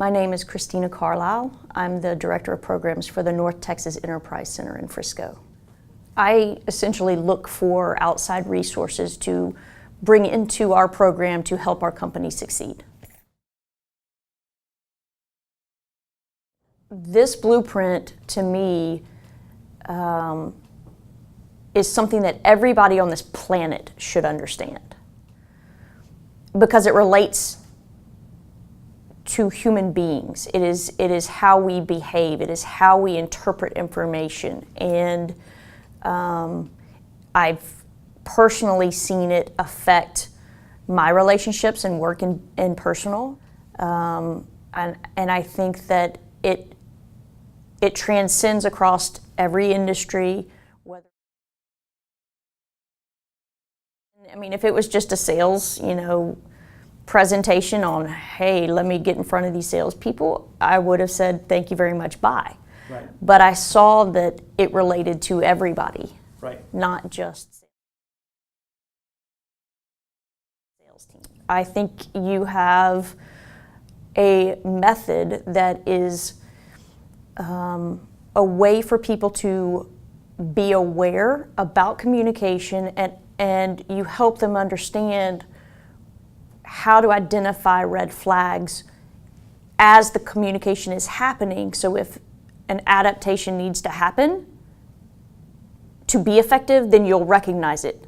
My name is Christina Carlisle. I'm the Director of Programs for the North Texas Enterprise Center in Frisco. I essentially look for outside resources to bring into our program to help our company succeed. This blueprint, to me, is something that everybody on this planet should understand, because it relates to human beings. It is how we behave. It is how we interpret information. And I've personally seen it affect my relationships and work and personal. And I think that it transcends across every industry. I mean, if it was just a sales, presentation on, hey, let me get in front of these salespeople, I would have said, thank you very much, bye. Right. But I saw that it related to everybody, right, not just sales team. I think you have a method that is a way for people to be aware about communication, and you help them understand how to identify red flags as the communication is happening. So if an adaptation needs to happen to be effective, then you'll recognize it.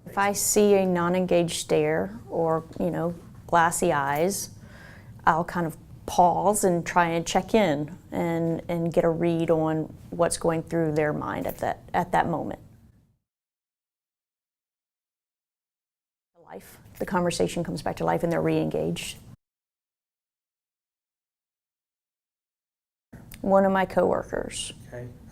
If I see a non-engaged stare or, glassy eyes, I'll kind of pause and try and check in and get a read on what's going through their mind at that moment. The conversation comes back to life and they're re-engaged. One of my coworkers,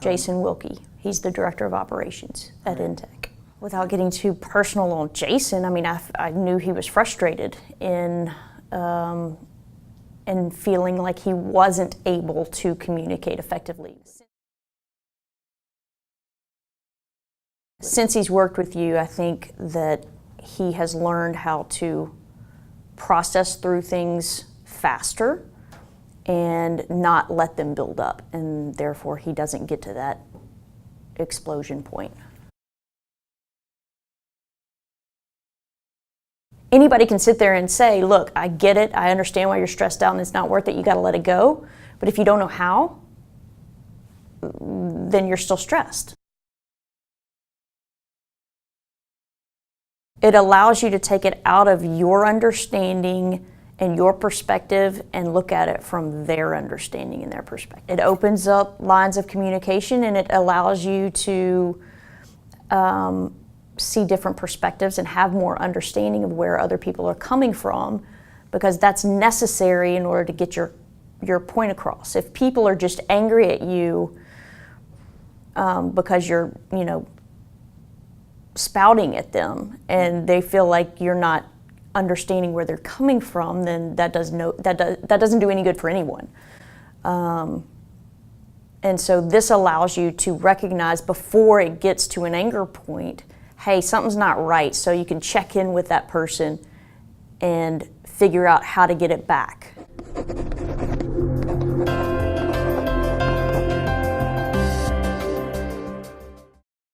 Jason Wilkie, he's the Director of Operations at Intech. Without getting too personal on Jason, I knew he was frustrated in feeling like he wasn't able to communicate effectively. Since he's worked with you, I think that he has learned how to process through things faster and not let them build up, and therefore he doesn't get to that explosion point. Anybody can sit there and say, look, I get it, I understand why you're stressed out and it's not worth it, you gotta let it go. But if you don't know how, then you're still stressed. It allows you to take it out of your understanding and your perspective and look at it from their understanding and their perspective. It opens up lines of communication, and it allows you to see different perspectives and have more understanding of where other people are coming from, because that's necessary in order to get your point across. If people are just angry at you because you're, spouting at them and they feel like you're not understanding where they're coming from, then that doesn't do any good for anyone. And so this allows you to recognize before it gets to an anger point, hey, something's not right, so you can check in with that person and figure out how to get it back.